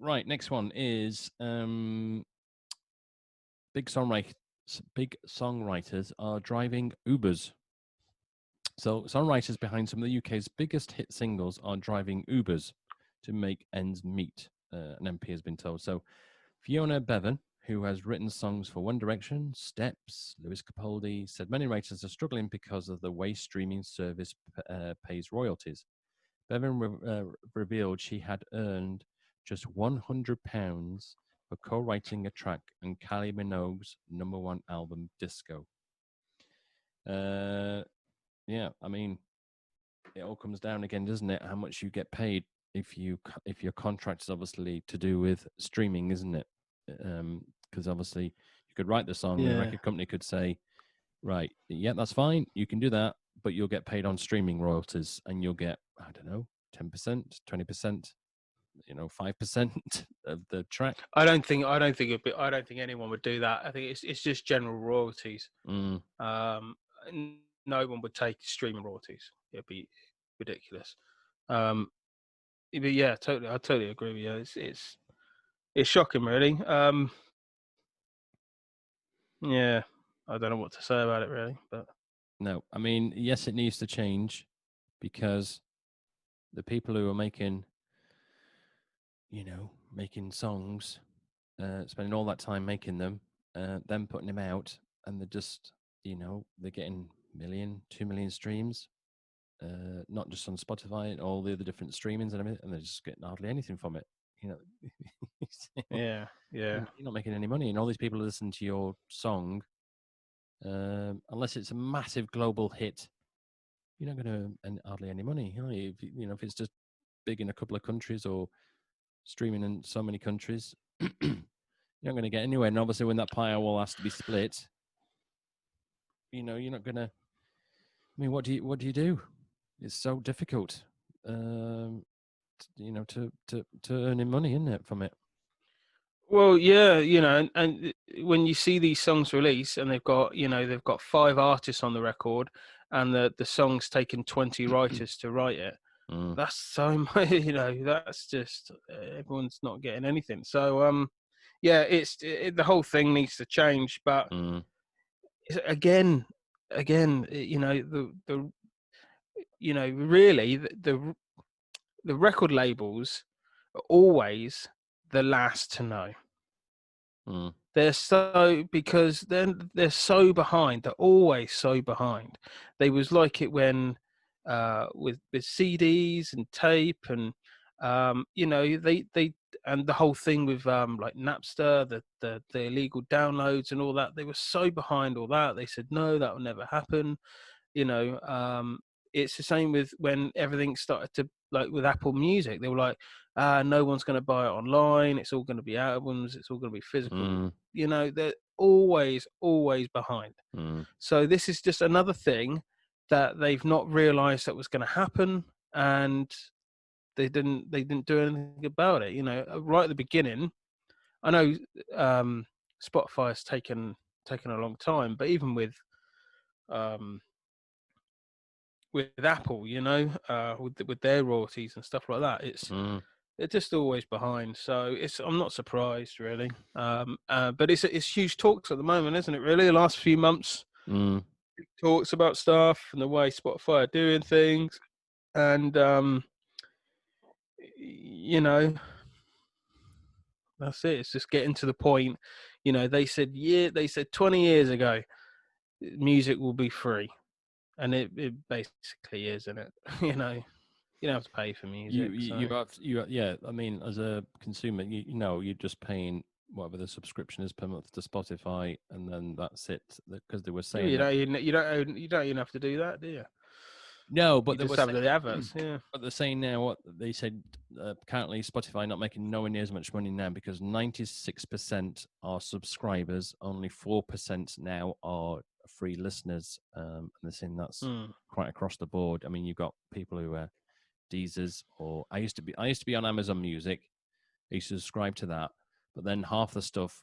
Right, next one is big songwriters are driving Ubers. So songwriters behind some of the UK's biggest hit singles are driving Ubers to make ends meet, an MP has been told. So Fiona Bevan, who has written songs for One Direction, Steps, Lewis Capaldi, said many writers are struggling because of the way streaming service pays royalties. Bevan revealed she had earned just £100 for co-writing a track on Kylie Minogue's #1 album, Disco. Yeah, I mean, it all comes down again, doesn't it? How much you get paid if your contract is obviously to do with streaming, isn't it? Because obviously you could write the song, and the record company could say, right, yeah, that's fine, you can do that, but you'll get paid on streaming royalties, and you'll get, I don't know, 10%, 20%, 5% of the track. I don't think anyone would do that. I think it's just general royalties. No one would take streaming royalties. It'd be ridiculous. But yeah, totally, I totally agree with you. It's shocking, really. Yeah, I don't know what to say about it, really. But no, I mean, yes, it needs to change, because the people who are making songs, spending all that time making them, then putting them out, and they're just, they're getting 2 million streams, not just on Spotify and all the other different streamings and everything, and they're just getting hardly anything from it. yeah. You're not making any money, and all these people who listen to your song, unless it's a massive global hit, you're not going to earn hardly any money. If it's just big in a couple of countries or streaming in so many countries, you're not going to get anywhere. And obviously, when that pie all has to be split, you're not going to. I mean, what do you do? It's so difficult, to earning money, isn't it, from it? Well, yeah, and when you see these songs release, and they've got 5 artists on the record, and the song's taken 20 writers to write it. That's so much. That's just everyone's not getting anything. So yeah, the whole thing needs to change. But again, really the record labels are always the last to know. They're because then they're so behind. They're always so behind. They was like it when with CDs and tape, and they and the whole thing with like Napster, the illegal downloads and all that. They were so behind all that. They said no, that will never happen. It's the same with when everything started to, like with Apple Music. They were like, no one's going to buy it online. It's all going to be albums. It's all going to be physical. They're always behind. So this is just another thing that they've not realized that was going to happen, and they didn't do anything about it. Right at the beginning, I know Spotify has taken a long time, but even with Apple, with their royalties and stuff like that, they're just always behind. So I'm not surprised, really. But it's huge talks at the moment, isn't it? Really, the last few months, talks about stuff and the way Spotify are doing things, and that's it. It's just getting to the point. They said 20 years ago, music will be free. And it basically is, isn't it? You don't have to pay for music. Yeah. I mean, as a consumer, you're just paying whatever the subscription is per month to Spotify, and then that's it. Because they were saying you don't even have to do that, do you? No, but you just have the adverts. Yeah. But they're saying now, what they said, currently Spotify not making nowhere near as much money now, because 96% are subscribers, only 4% now are free listeners, and they're saying that's quite across the board. I mean, you've got people who are Deezers, or I used to be on Amazon Music. I used to subscribe to that, but then half the stuff,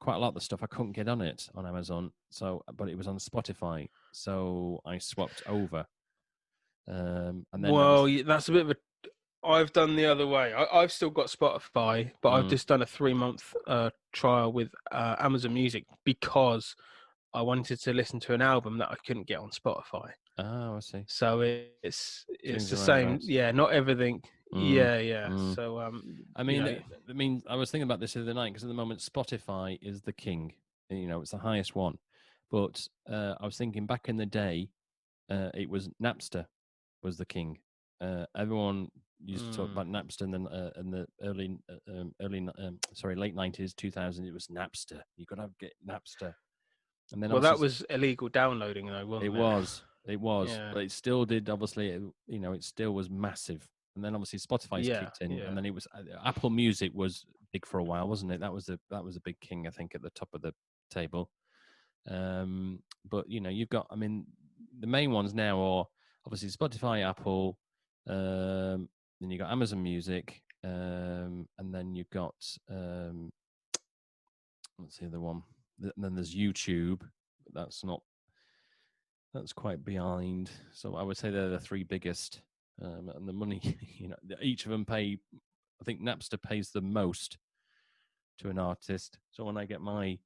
quite a lot of the stuff, I couldn't get on it on Amazon. So, but it was on Spotify, so I swapped over. And then that's a bit of a I've done the other way. I've still got Spotify, but I've just done a 3-month trial with Amazon Music because I wanted to listen to an album that I couldn't get on Spotify. Oh, I see. So it's Swings the and same. roundabouts. Yeah, not everything. Yeah. So I mean, I was thinking about this the other night because at the moment Spotify is the king. It's the highest one. But I was thinking back in the day, it was Napster was the king. Everyone used to talk about Napster, and then in the late 90s, 2000, it was Napster. You got to get Napster. And then that was illegal downloading, though, wasn't it? It was, but it still did. Obviously, it still was massive. And then obviously Spotify's kicked in, and then it was Apple Music was big for a while, wasn't it? That was a big king, I think, at the top of the table. But you've got, I mean, the main ones now are obviously Spotify, Apple, then you got Amazon Music, and then you've got what's the other one? And then there's YouTube, but that's quite behind. So I would say they're the three biggest, and the money, each of them pay. I think Napster pays the most to an artist. So when I get my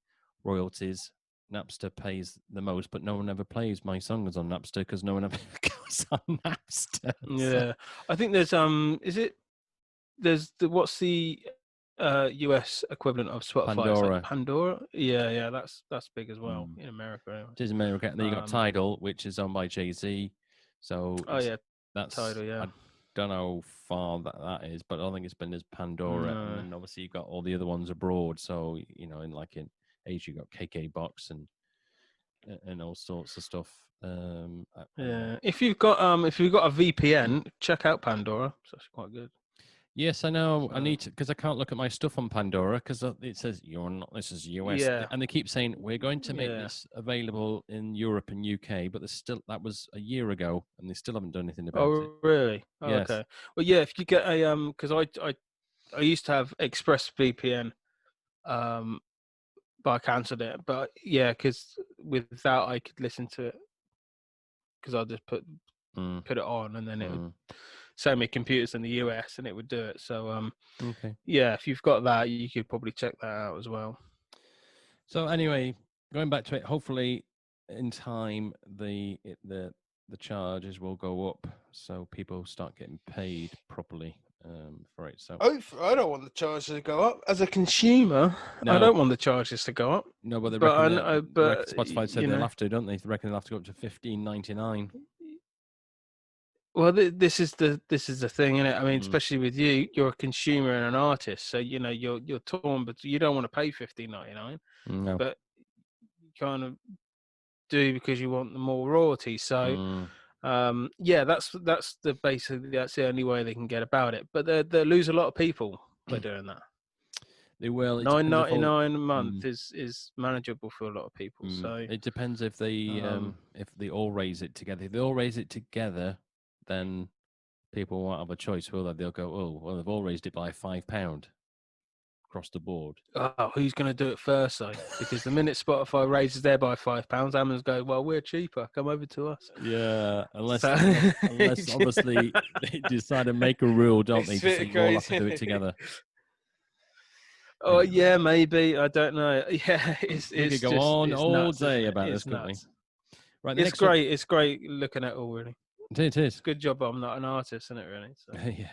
royalties, Napster pays the most, but no one ever plays my songs on Napster because no one ever goes on Napster. Yeah, I think there's what's the US equivalent of Spotify? Pandora. Like Pandora. Yeah, that's big as well in America. Anyway. It is America. And then you got Tidal, which is owned by Jay-Z. So that's Tidal. Yeah, I don't know how far that is, but I don't think it's been as Pandora. No. And then obviously you've got all the other ones abroad. So in Asia, you got KKBox and all sorts of stuff. If you've got a VPN, check out Pandora. It's actually quite good. Yes, I know. I need to, because I can't look at my stuff on Pandora because it says this is US, and they keep saying we're going to make this available in Europe and UK, but that was a year ago, and they still haven't done anything about it. Oh, really? Oh, yes. Okay. Well, yeah. If you get a because I used to have ExpressVPN, but I cancelled it. But yeah, because with that I could listen to it because I just put it on, and then it would send me computers in the US, and it would do it. So yeah, if you've got that, you could probably check that out as well. So anyway, going back to it, hopefully in time the charges will go up, so people start getting paid properly for it. So I don't want the charges to go up as a consumer. No. I don't want the charges to go up. No, but Spotify said they'll have to, don't they? They reckon they'll have to go up to $15.99. Well, this is the thing, isn't it? I mean, especially with you, you're a consumer and an artist, so you're torn, but you don't want to pay $15.99. No. But you kind of do because you want the more royalties. So, that's basically that's the only way they can get about it. But they lose a lot of people by doing that. They will. $9.99 a month is manageable for a lot of people. So it depends if they all raise it together. If they all raise it together, then people won't have a choice, will they? They'll go, oh, well, they've all raised it by £5 across the board. Oh, who's going to do it first, though? Because the minute Spotify raises there by £5, Amazon go, well, we're cheaper. Come over to us. Yeah, unless obviously they decide to make a rule, don't they? So you all have to do it together. Oh, yeah, maybe. I don't know. Yeah, we could go on all day about this, couldn't we? Right, it's great. It's great looking at all, really. It is. Good job I'm not an artist, isn't it, really? So. Yeah.